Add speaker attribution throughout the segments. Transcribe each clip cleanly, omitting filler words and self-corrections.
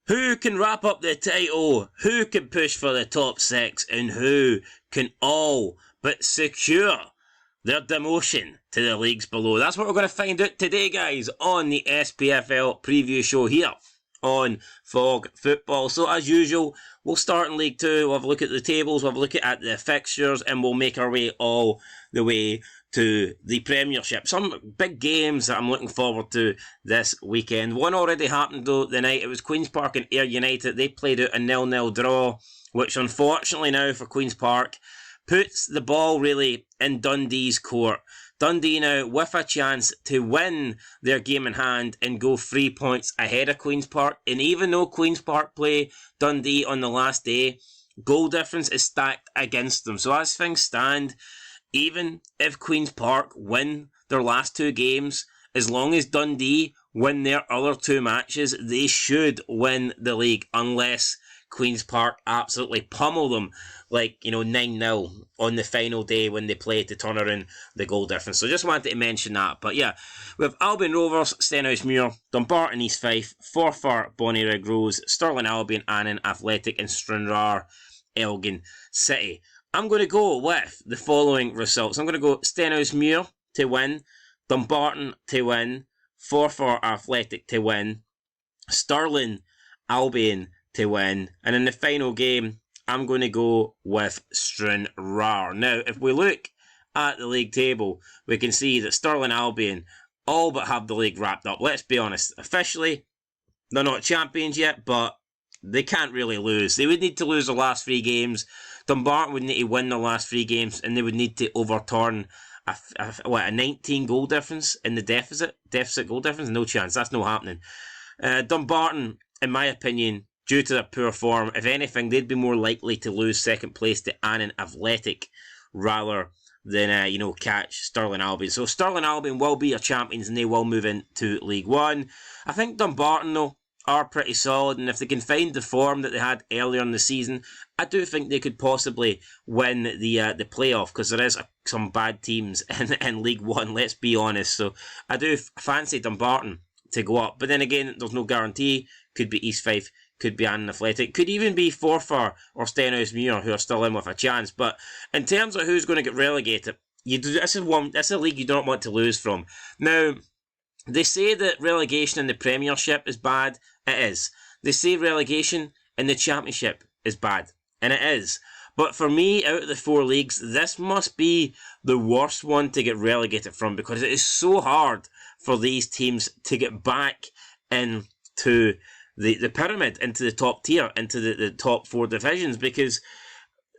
Speaker 1: Who can wrap up the title? Who can push for the top 6? And who can all but secure their demotion to the leagues below? That's what we're going to find out today, guys, on the SPFL preview show here on Fog Football. So, as usual, we'll start in League 2, we'll have a look at the tables, we'll have a look at the fixtures, and we'll make our way all the way to the Premiership. Some big games that I'm looking forward to this weekend. One already happened though the night. It was Queen's Park and Ayr United. They played out a 0-0 draw, which unfortunately now for Queen's Park puts the ball really in Dundee's court. Dundee now with a chance to win their game in hand and go 3 points ahead of Queen's Park. And even though Queen's Park play Dundee on the last day, goal difference is stacked against them. So as things stand, even if Queen's Park win their last 2 games, as long as Dundee win their other 2 matches, they should win the league, unless Queen's Park absolutely pummel them, like, 9-0 on the final day when they play to turn around the goal difference. So just wanted to mention that. But yeah, we have Albion Rovers, Stenhousemuir, Dumbarton East Fife, Forfar, Bonnyrigg Rose, Stirling Albion, Annan Athletic, and Stranraer Elgin City. I'm going to go with the following results. I'm going to go Stenhousemuir to win, Dumbarton to win, Forfar Athletic to win, Stirling Albion to win, and in the final game, I'm going to go with Stranraer. Now, if we look at the league table, we can see that Stirling Albion all but have the league wrapped up. Let's be honest, officially, they're not champions yet, but they can't really lose. They would need to lose the last 3 games. Dumbarton would need to win the last 3 games, and they would need to overturn a 19 goal difference in the deficit goal difference. No chance. That's not happening. Dumbarton, in my opinion, due to their poor form, if anything, they'd be more likely to lose second place to Annan Athletic rather than, catch Stirling Albion. So Stirling Albion will be your champions and they will move into League 1. I think Dumbarton, though, are pretty solid, and if they can find the form that they had earlier in the season, I do think they could possibly win the playoff, because there is some bad teams in League 1, let's be honest. So I do fancy Dumbarton to go up, but then again, there's no guarantee. Could be East Fife, could be Annan Athletic, could even be Forfar or Stenhousemuir who are still in with a chance. But in terms of who's going to get relegated, this is a league you don't want to lose from. Now, they say that relegation in the Premiership is bad. It is. They say relegation in the Championship is bad. And it is. But for me, out of the 4 leagues, this must be the worst one to get relegated from, because it is so hard for these teams to get back into the pyramid, into the top tier, into the top 4 divisions, because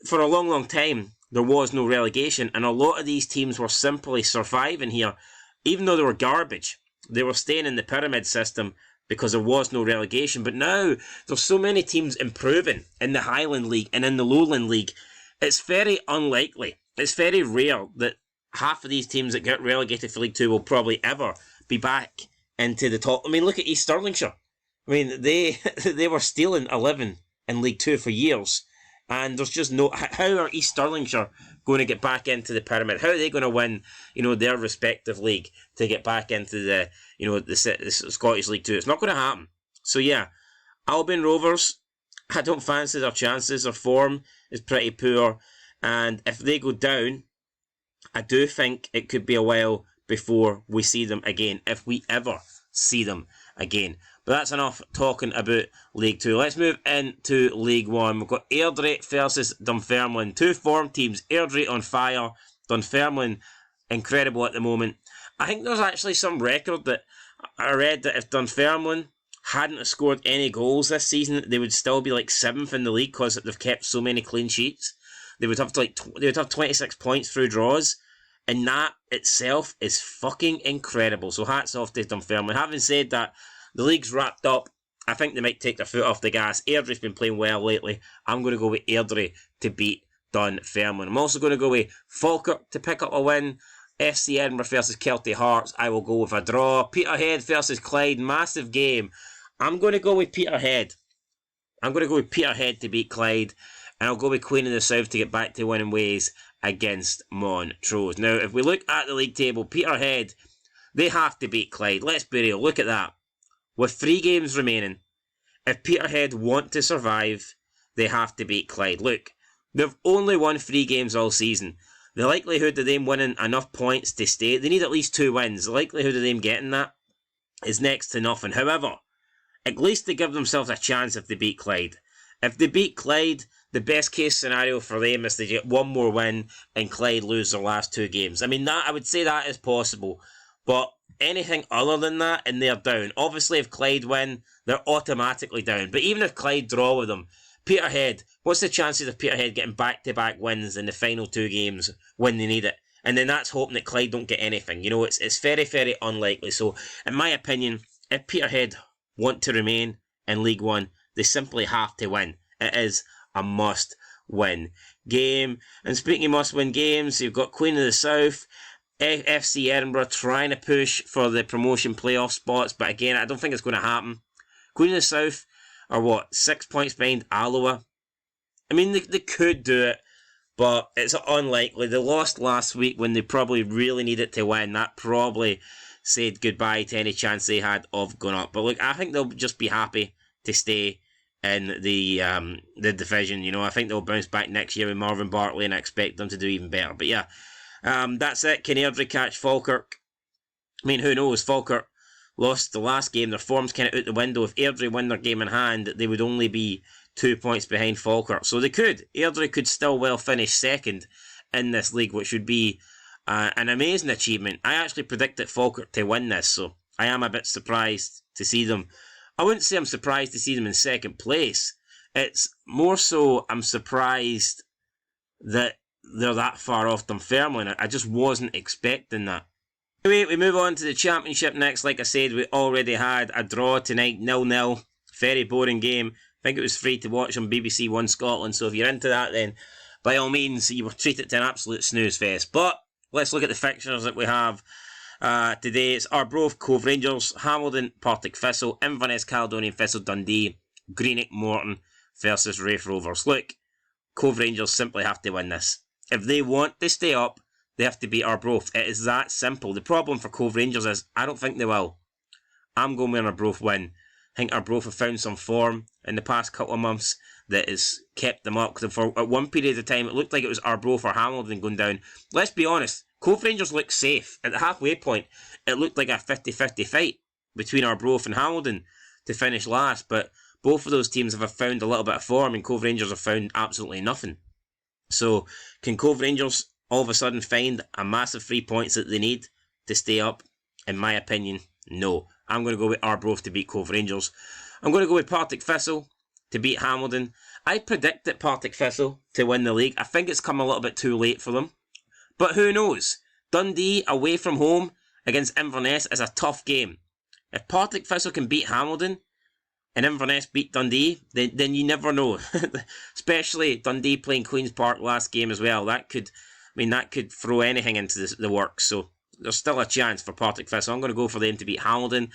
Speaker 1: for a long, long time, there was no relegation, and a lot of these teams were simply surviving here. Even though they were garbage, they were staying in the pyramid system because there was no relegation. But now, there's so many teams improving in the Highland League and in the Lowland League. It's very unlikely, it's very rare that half of these teams that get relegated for League 2 will probably ever be back into the top. I mean, look at East Stirlingshire. I mean, they were stealing 11 in League 2 for years. And there's just no... How are East Stirlingshire going to get back into the pyramid? How are they going to win, their respective league to get back into the Scottish League 2? It's not going to happen. So yeah, Albion Rovers, I don't fancy their chances. Their form is pretty poor. And if they go down, I do think it could be a while before we see them again, if we ever see them again. But that's enough talking about League 2. Let's move into League 1. We've got Airdrie versus Dunfermline. 2 form teams. Airdrie on fire. Dunfermline incredible at the moment. I think there's actually some record that I read that if Dunfermline hadn't scored any goals this season, they would still be like 7th in the league because they've kept so many clean sheets. They would have 26 points through draws. And that itself is fucking incredible. So hats off to Dunfermline. Having said that, the league's wrapped up. I think they might take their foot off the gas. Airdrie's been playing well lately. I'm going to go with Airdrie to beat Dunfermline. I'm also going to go with Falkirk to pick up a win. FC Edinburgh versus Kelty Hearts. I will go with a draw. Peterhead versus Clyde. Massive game. I'm going to go with Peterhead. I'm going to go with Peterhead to beat Clyde. And I'll go with Queen of the South to get back to winning ways against Montrose. Now, if we look at the league table, Peterhead, they have to beat Clyde. Let's be real. Look at that. With 3 games remaining, If Peterhead want to survive, they have to beat Clyde. Look, they've only won 3 games all season. The likelihood of them winning enough points to stay, they need at least 2 wins. The likelihood of them getting that is next to nothing. However, at least they give themselves a chance if they beat Clyde. If they beat Clyde, the best case scenario for them is they get 1 more win and Clyde lose their last 2 games. I mean, I would say that is possible. But anything other than that, and they're down. Obviously, if Clyde win, they're automatically down. But even if Clyde draw with them, Peterhead, what's the chances of Peterhead getting back-to-back wins in the final 2 games when they need it? And then that's hoping that Clyde don't get anything. You know, it's very, very unlikely. So, in my opinion, if Peterhead want to remain in League One, they simply have to win. It is a must-win game. And speaking of must-win games, you've got Queen of the South, FC Edinburgh trying to push for the promotion playoff spots, but again, I don't think it's going to happen. Queen of the South are 6 points behind Alloa. I mean, they could do it, but it's unlikely. They lost last week when they probably really needed to win. That probably said goodbye to any chance they had of going up. But look, I think they'll just be happy to stay in the division. You know, I think they'll bounce back next year with Marvin Bartley, and I expect them to do even better. But yeah, that's it. Can Airdrie catch Falkirk? I mean, who knows? Falkirk lost the last game. Their form's kind of out the window. If Airdrie win their game in hand, they would only be 2 points behind Falkirk. So they could. Airdrie could still well finish second in this league, which would be an amazing achievement. I actually predicted Falkirk to win this, so I am a bit surprised to see them. I wouldn't say I'm surprised to see them in second place. It's more so I'm surprised that they're that far off Dunfermline. I just wasn't expecting that. Anyway, we move on to the Championship next. Like I said, we already had a draw tonight, 0-0. Very boring game. I think it was free to watch on BBC One Scotland, so if you're into that, then by all means, you were treated to an absolute snooze fest. But let's look at the fixtures that we have today. It's Arbroath, Cove Rangers, Hamilton, Partick Thistle, Inverness, Caledonian Thistle, Dundee, Greenock, Morton versus Raith Rovers. Look, Cove Rangers simply have to win this. If they want to stay up, they have to beat Arbroath. It is that simple. The problem for Cove Rangers is I don't think they will. I'm going with an Arbroath win. I think Arbroath have found some form in the past couple of months that has kept them up. Because for at one period of time, it looked like it was Arbroath or Hamilton going down. Let's be honest, Cove Rangers look safe. At the halfway point, it looked like a 50-50 fight between Arbroath and Hamilton to finish last. But both of those teams have found a little bit of form, and Cove Rangers have found absolutely nothing. So, can Cove Rangers all of a sudden find a massive 3 points that they need to stay up? In my opinion, no. I'm going to go with Arbroath to beat Cove Rangers. I'm going to go with Partick Thistle to beat Hamilton. I predicted Partick Thistle to win the league. I think it's come a little bit too late for them. But who knows? Dundee away from home against Inverness is a tough game. If Partick Thistle can beat Hamilton and Inverness beat Dundee, then you never know. Especially Dundee playing Queen's Park last game as well. That could throw anything into the works. So there's still a chance for Partick Thistle. I'm going to go for them to beat Hamilton.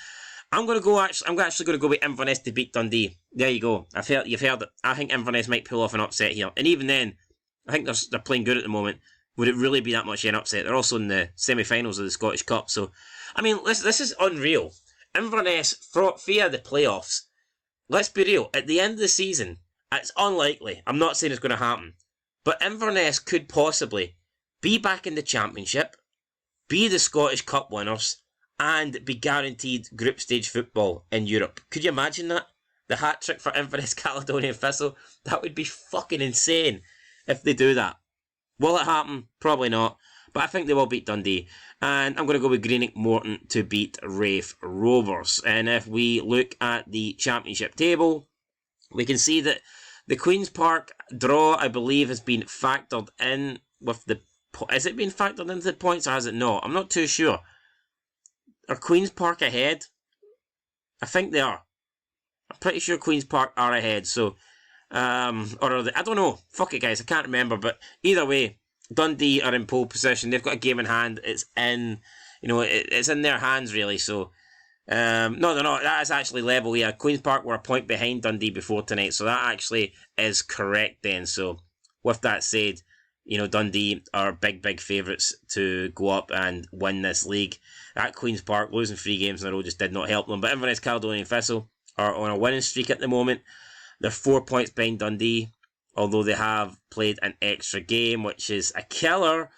Speaker 1: I'm actually going to go with Inverness to beat Dundee. There you go. You've heard it. I think Inverness might pull off an upset here. And even then, I think they're playing good at the moment. Would it really be that much of an upset? They're also in the semi-finals of the Scottish Cup. So, I mean, this is unreal. Inverness, via the playoffs, let's be real, at the end of the season, it's unlikely. I'm not saying it's going to happen. But Inverness could possibly be back in the Championship, be the Scottish Cup winners, and be guaranteed group stage football in Europe. Could you imagine that? The hat-trick for Inverness, Caledonian Thistle? That would be fucking insane if they do that. Will it happen? Probably not. But I think they will beat Dundee. And I'm going to go with Greenock Morton to beat Raith Rovers. And if we look at the Championship table, we can see that the Queen's Park draw, I believe, has been factored in with the... Is it being factored into the points or has it not? I'm not too sure. Are Queen's Park ahead? I think they are. I'm pretty sure Queen's Park are ahead, so... or are they? I don't know. Fuck it, guys. I can't remember. But either way, Dundee are in pole position. They've got a game in hand. It's in... it's in their hands, really, so... no, they're not. That is actually level, yeah. Queen's Park were a point behind Dundee before tonight, so that actually is correct then. So, with that said, Dundee are big favourites to go up and win this league. At Queen's Park, losing 3 games in a row just did not help them. But Inverness, Caledonian Thistle are on a winning streak at the moment. They're 4 points behind Dundee, although they have played an extra game, which is a killer.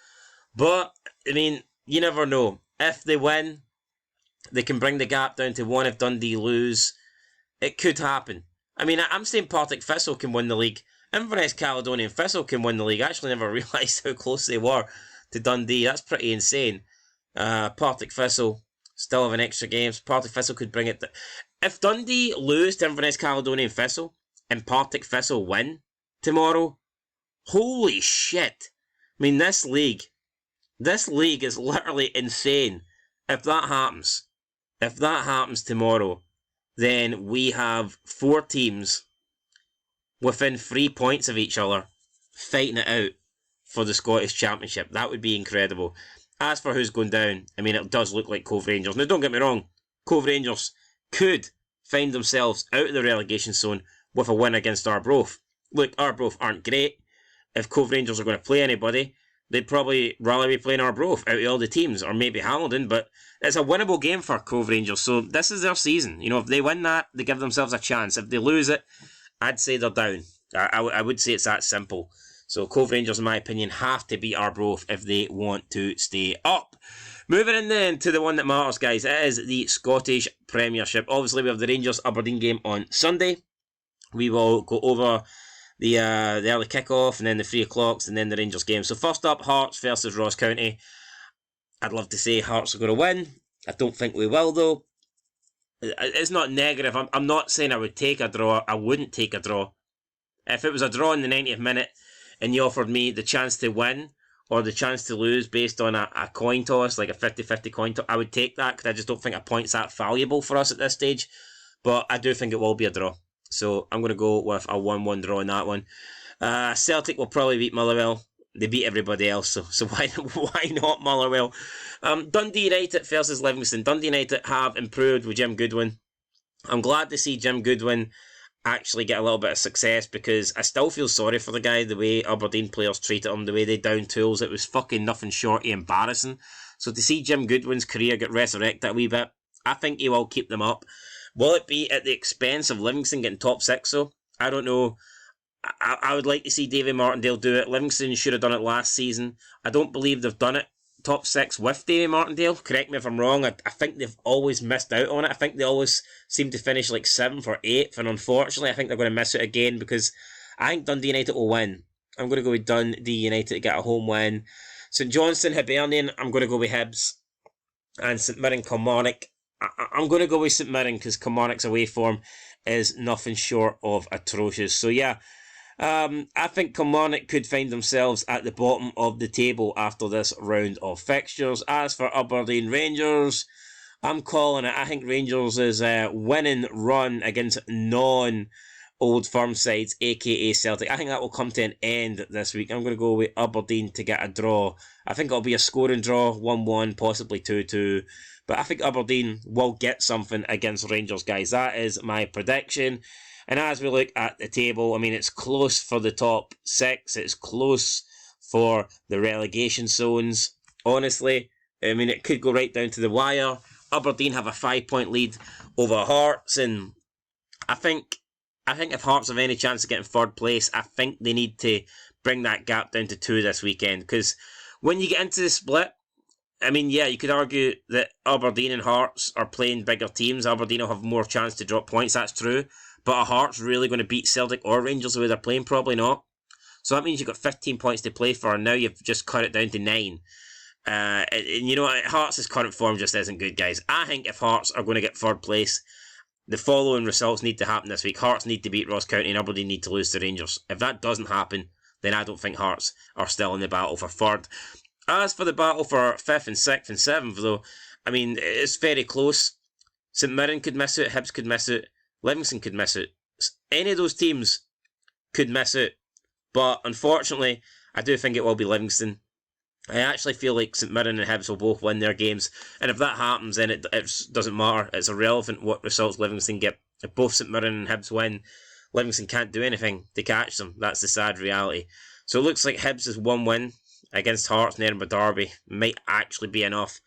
Speaker 1: But, I mean, you never know. If they win, they can bring the gap down to 1. If Dundee lose, it could happen. I mean, I'm saying Partick Thistle can win the league. Inverness Caledonian Thistle can win the league. I actually never realised how close they were to Dundee. That's pretty insane. Partick Thistle still have an extra game. Partick Thistle could bring it. If Dundee lose to Inverness Caledonian Thistle and Partick Thistle win tomorrow, holy shit. I mean, this league is literally insane. If that happens tomorrow, then we have 4 teams within 3 points of each other fighting it out for the Scottish Championship. That would be incredible. As for who's going down, I mean, it does look like Cove Rangers. Now, don't get me wrong, Cove Rangers could find themselves out of the relegation zone with a win against Arbroath. Look, Arbroath aren't great. If Cove Rangers are going to play anybody, they'd probably rather be playing Arbroath out of all the teams, or maybe Hamilton, but it's a winnable game for Cove Rangers, so this is their season. You know, if they win that, they give themselves a chance. If they lose it, I'd say they're down. I would say it's that simple. So Cove Rangers, in my opinion, have to beat Arbroath if they want to stay up. Moving in then to the one that matters, guys. It is the Scottish Premiership. Obviously, we have the Rangers-Aberdeen game on Sunday. We will go over the early kick-off and then the 3 o'clocks and then the Rangers game. So first up, Hearts versus Ross County. I'd love to say Hearts are going to win. I don't think we will, though. It's not negative. I'm not saying I would take a draw. I wouldn't take a draw. If it was a draw in the 90th minute and you offered me the chance to win or the chance to lose based on a coin toss, like a 50-50 coin toss, I would take that because I just don't think a point's that valuable for us at this stage. But I do think it will be a draw. So I'm going to go with a 1-1 draw in that one. Celtic will probably beat Motherwell. They beat everybody else, so why not Motherwell? Dundee United versus Livingston. Dundee United have improved with Jim Goodwin. I'm glad to see Jim Goodwin actually get a little bit of success because I still feel sorry for the guy, the way Aberdeen players treated him, the way they downed tools. It was fucking nothing short of embarrassing. So to see Jim Goodwin's career get resurrected a wee bit, I think he will keep them up. Will it be at the expense of Livingston getting top 6 though? I don't know. I would like to see Davy Martindale do it. Livingston should have done it last season. I don't believe they've done it top 6 with Davy Martindale. Correct me if I'm wrong. I think they've always missed out on it. I think they always seem to finish like 7th or 8th, and unfortunately I think they're going to miss it again because I think Dundee United will win. I'm going to go with Dundee United to get a home win. St Johnstone, Hibernian, I'm going to go with Hibs. And St Mirren, Kilmarnock. I'm going to go with St Mirren because Kilmarnock's away form is nothing short of atrocious. So yeah, I think Kilmarnock could find themselves at the bottom of the table after this round of fixtures. As for Aberdeen Rangers, I'm calling it. I think Rangers' winning run against non-Old Firm sides, aka Celtic, I think that will come to an end this week. I'm going to go with Aberdeen to get a draw. I think it'll be a scoring draw, 1-1, possibly 2-2. But I think Aberdeen will get something against Rangers, guys. That is my prediction. And as we look at the table, I mean, it's close for the top 6. It's close for the relegation zones. Honestly, I mean, it could go right down to the wire. Aberdeen have a 5-point lead over Hearts. And I think if Hearts have any chance of getting 3rd place, I think they need to bring that gap down to 2 this weekend. Because when you get into the split, I mean, yeah, you could argue that Aberdeen and Hearts are playing bigger teams. Aberdeen will have more chance to drop points, that's true. But are Hearts really going to beat Celtic or Rangers the way they're playing? Probably not. So that means you've got 15 points to play for, and now you've just cut it down to 9. And you know what? Hearts' current form just isn't good, guys. I think if Hearts are going to get 3rd place, the following results need to happen this week. Hearts need to beat Ross County and Aberdeen need to lose to Rangers. If that doesn't happen, then I don't think Hearts are still in the battle for 3rd. As for the battle for 5th and 6th and 7th, though, I mean, it's very close. St Mirren could miss it, Hibs could miss it, Livingston could miss it. Any of those teams could miss it. But unfortunately, I do think it will be Livingston. I actually feel like St Mirren and Hibs will both win their games. And if that happens, then it doesn't matter. It's irrelevant what results Livingston get. If both St Mirren and Hibs win, Livingston can't do anything to catch them. That's the sad reality. So it looks like Hibs' 1 win against Hearts and Edinburgh Derby might actually be enough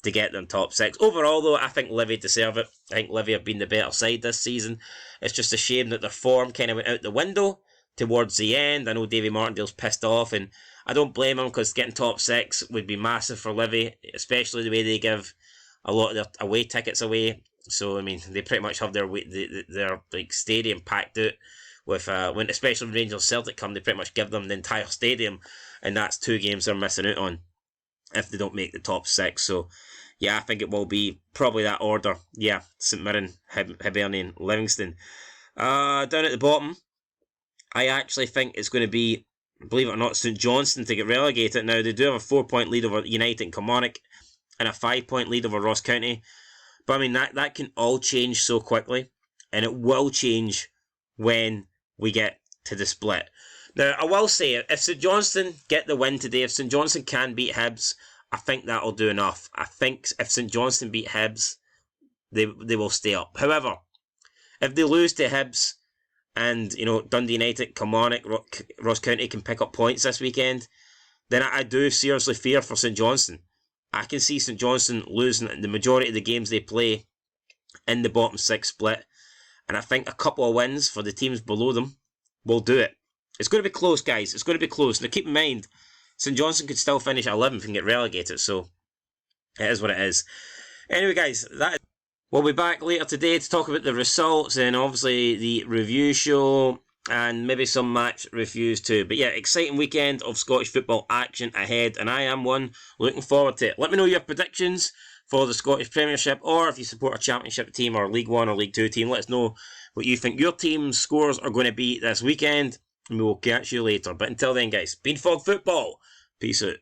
Speaker 1: to get them top 6. Overall, though, I think Livy deserve it. I think Livy have been the better side this season. It's just a shame that their form kind of went out the window towards the end. I know Davy Martindale's pissed off, and I don't blame him, because getting top 6 would be massive for Livy, especially the way they give a lot of their away tickets away. So, I mean, they pretty much have their like stadium packed out with when, especially when Rangers Celtic come, they pretty much give them the entire stadium, and that's 2 games they're missing out on if they don't make the top 6. So, yeah, I think it will be probably that order. Yeah, St Mirren, Hibernian, Livingston. Down at the bottom, I actually think it's going to be, believe it or not, St Johnstone to get relegated. Now, they do have a 4-point lead over United and Kilmarnock and a 5-point lead over Ross County. But, I mean, that can all change so quickly, and it will change when we get to the split. Now, I will say, if St Johnstone get the win today, if St Johnstone can beat Hibs, I think that'll do enough. I think if St Johnstone beat Hibs, they will stay up. However, if they lose to Hibs, and, you know, Dundee United, Kilmarnock, Ross County can pick up points this weekend, then I do seriously fear for St Johnstone. I can see St Johnstone losing the majority of the games they play in the bottom 6 split, and I think a couple of wins for the teams below them will do it. It's going to be close, guys. It's going to be close. Now, keep in mind, St Johnstone could still finish 11th and get relegated, so it is what it is. Anyway, guys, we'll be back later today to talk about the results and obviously the review show and maybe some match reviews too. But yeah, exciting weekend of Scottish football action ahead, and I am one looking forward to it. Let me know your predictions for the Scottish Premiership, or if you support a Championship team or League 1 or League 2 team, let us know what you think your team's scores are going to be this weekend, and we will catch you later. But until then, guys, Beanfog Football, peace out.